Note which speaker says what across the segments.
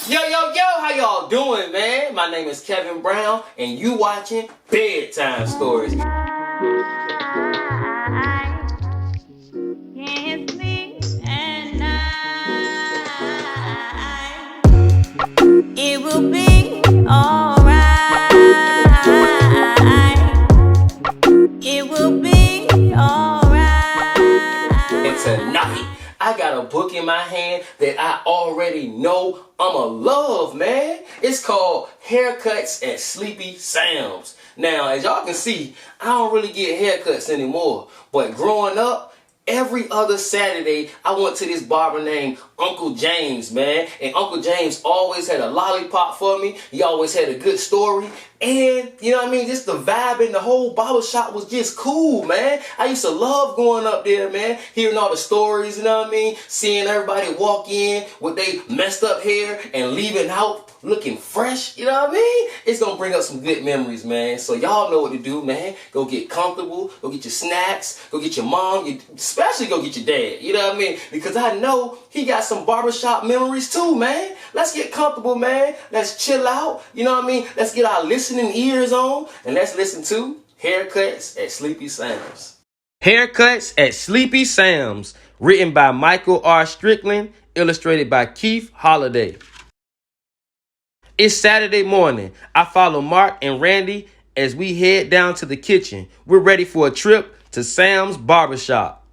Speaker 1: Yo, how y'all doing, man? My name is Kevin Brown, and you watching Bedtime Stories.
Speaker 2: It will be alright. It will be alright.
Speaker 1: And tonight, I got a book in my hand that I already know I'ma love, man. It's called Haircuts at Sleepy Sam's. Now, as y'all can see, I don't really get haircuts anymore. But growing up, every other Saturday, I went to this barber named Uncle James, man. And Uncle James always had a lollipop for me. He always had a good story. And, you know what I mean, just the vibe in the whole barber shop was just cool, man. I used to love going up there, man. Hearing all the stories, you know what I mean? Seeing everybody walk in with they messed up hair and leaving out looking fresh, you know what I mean? It's gonna bring up some good memories, man. So y'all know what to do, man. Go get comfortable, go get your snacks, go get your mom, especially go get your dad, you know what I mean? Because I know he got some barbershop memories too, man. Let's get comfortable, man. Let's chill out, you know what I mean? Let's get our listening ears on and let's listen to Haircuts at Sleepy Sam's. Haircuts at Sleepy Sam's, written by Michael R. Strickland, illustrated by Keith Holliday. It's Saturday morning. I follow Mark and Randy as we head down to the kitchen. We're ready for a trip to Sam's barbershop.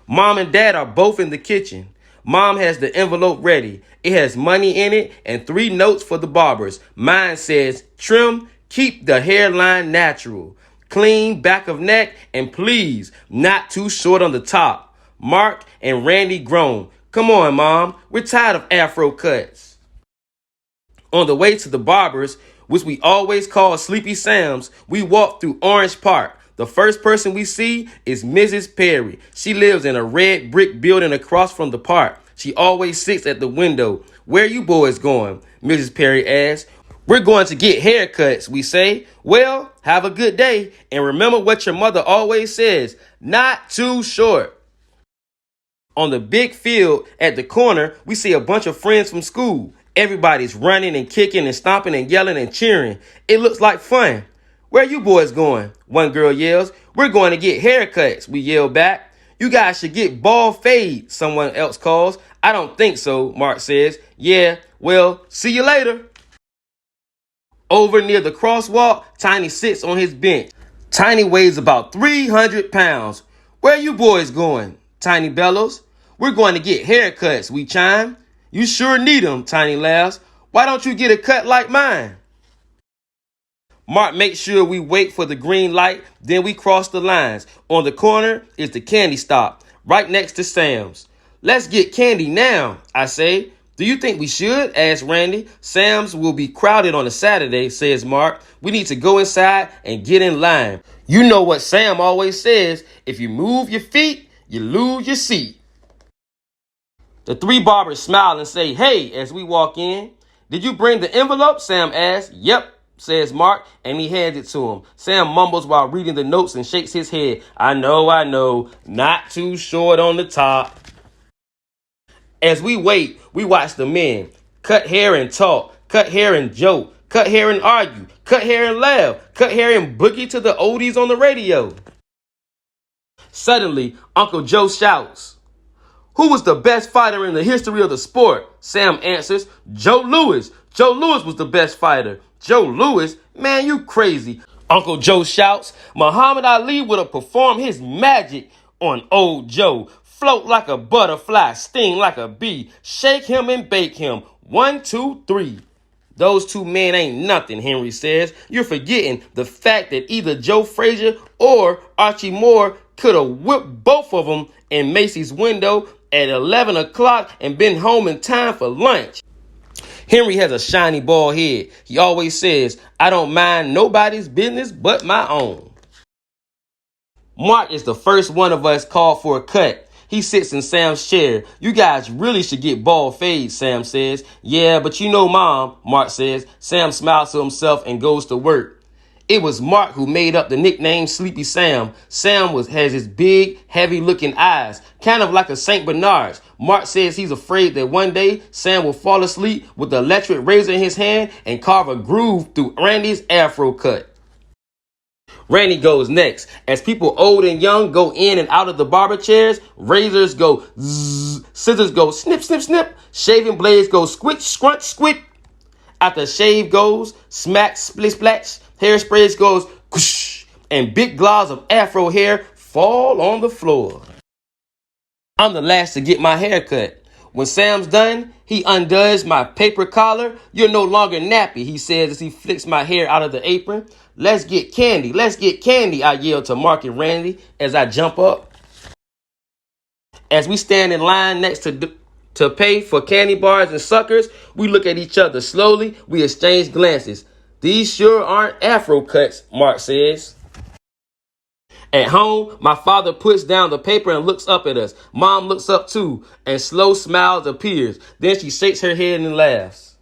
Speaker 1: Mom and Dad are both in the kitchen. Mom has the envelope ready. It has money in it and 3 notes for the barbers. Mine says, trim, keep the hairline natural, clean back of neck, and please, not too short on the top. Mark and Randy groan. Come on, Mom. We're tired of afro cuts. On the way to the barbers, which we always call Sleepy Sam's, we walk through Orange Park. The first person we see is Mrs. Perry. She lives in a red brick building across from the park. She always sits at the window. Where you boys going? Mrs. Perry asks. We're going to get haircuts, we say. Well, have a good day. And remember what your mother always says, not too short. On the big field at the corner, we see a bunch of friends from school. Everybody's running and kicking and stomping and yelling and cheering. It looks like fun. Where you boys going? One girl yells. We're going to get haircuts, we yell back. You guys should get bald fade, someone else calls. I don't think so, Mark says. Yeah, well, see you later. Over near the crosswalk, Tiny sits on his bench. Tiny weighs about 300 pounds. Where you boys going? Tiny bellows. We're going to get haircuts, we chime. You sure need them, Tiny laughs. Why don't you get a cut like mine? Mark makes sure we wait for the green light, then we cross the lines. On the corner is the candy stop, right next to Sam's. Let's get candy now, I say. Do you think we should? Asks Randy. Sam's will be crowded on a Saturday, says Mark. We need to go inside and get in line. You know what Sam always says, if you move your feet, you lose your seat. The 3 barbers smile and say, hey, as we walk in. Did you bring the envelope? Sam asks. Yep, says Mark, and he hands it to him. Sam mumbles while reading the notes and shakes his head. I know, not too short on the top. As we wait, we watch the men cut hair and talk, cut hair and joke, cut hair and argue, cut hair and laugh, cut hair and boogie to the oldies on the radio. Suddenly, Uncle Joe shouts, who was the best fighter in the history of the sport? Sam answers, Joe Louis. Joe Louis was the best fighter. Joe Louis? Man, you crazy. Uncle Joe shouts, Muhammad Ali would have performed his magic on old Joe. Float like a butterfly, sting like a bee. Shake him and bake him. 1, 2, 3. Those 2 men ain't nothing, Henry says. You're forgetting the fact that either Joe Frazier or Archie Moore could have whipped both of them in Macy's window at 11 o'clock and been home in time for lunch. Henry has a shiny bald head. He always says, I don't mind nobody's business but my own. Mark is the first one of us called for a cut. He sits in Sam's chair. You guys really should get bald fades, Sam says. Yeah, but you know, Mom, Mark says. Sam smiles to himself and goes to work. It was Mark who made up the nickname Sleepy Sam. Sam has his big, heavy-looking eyes, kind of like a St. Bernard's. Mark says he's afraid that one day Sam will fall asleep with the electric razor in his hand and carve a groove through Randy's afro cut. Randy goes next. As people old and young go in and out of the barber chairs, razors go zzz, scissors go snip, snip, snip, shaving blades go squitch, scrunch, squit. After shave goes smack, split, splash, hairsprays goes whoosh, and big globs of afro hair fall on the floor. I'm the last to get my hair cut. When Sam's done, he undoes my paper collar. You're no longer nappy, he says as he flicks my hair out of the apron. Let's get candy, I yell to Mark and Randy as I jump up. As we stand in line next to pay for candy bars and suckers, we look at each other slowly. We exchange glances. These sure aren't afro cuts, Mark says. At home, my father puts down the paper and looks up at us. Mom looks up too, and slow smiles appears. Then she shakes her head and laughs.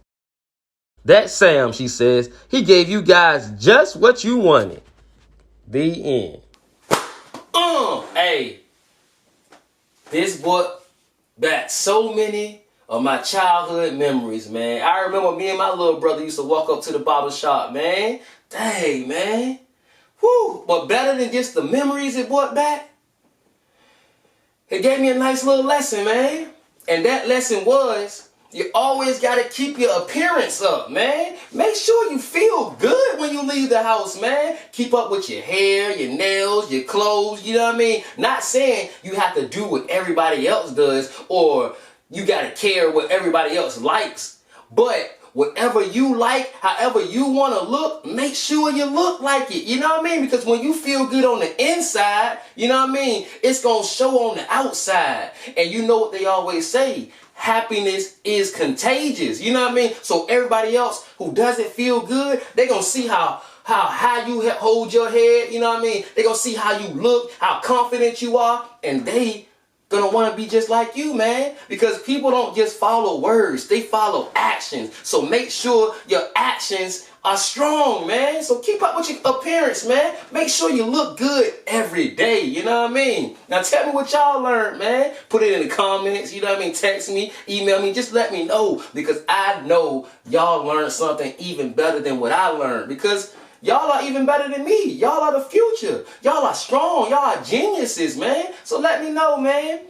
Speaker 1: That's Sam, she says. He gave you guys just what you wanted. The end. Hey, this brought back so many of my childhood memories, man. I remember me and my little brother used to walk up to the barber shop, man. Dang, man. Whew. But better than just the memories it brought back, it gave me a nice little lesson, man. And that lesson was, you always got to keep your appearance up, man. Make sure you feel good when you leave the house, man. Keep up with your hair, your nails, your clothes, you know what I mean? Not saying you have to do what everybody else does or you got to care what everybody else likes. But whatever you like, however you want to look, make sure you look like it. You know what I mean? Because when you feel good on the inside, you know what I mean, it's going to show on the outside. And you know what they always say, happiness is contagious. You know what I mean? So everybody else who doesn't feel good, they're going to see how high you hold your head. You know what I mean? They're going to see how you look, how confident you are. And they gonna want to be just like you, man, because people don't just follow words, they follow actions. So make sure your actions are strong, man. So keep up with your appearance, man. Make sure you look good every day, you know what I mean? Now tell me what y'all learned, man. Put it in the comments, you know what I mean? Text me, email me, just let me know, because I know y'all learned something even better than what I learned, because y'all are even better than me. Y'all are the future. Y'all are strong. Y'all are geniuses, man. So let me know, man.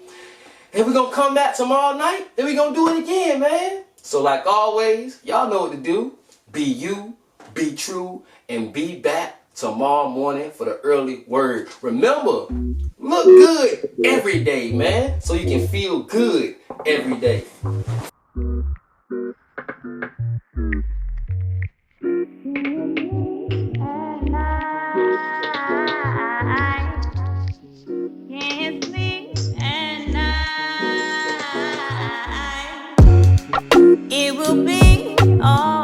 Speaker 1: And we're going to come back tomorrow night, and we're going to do it again, man. So like always, y'all know what to do. Be you, be true, and be back tomorrow morning for the early word. Remember, look good every day, man, so you can feel good every day.
Speaker 2: It will be all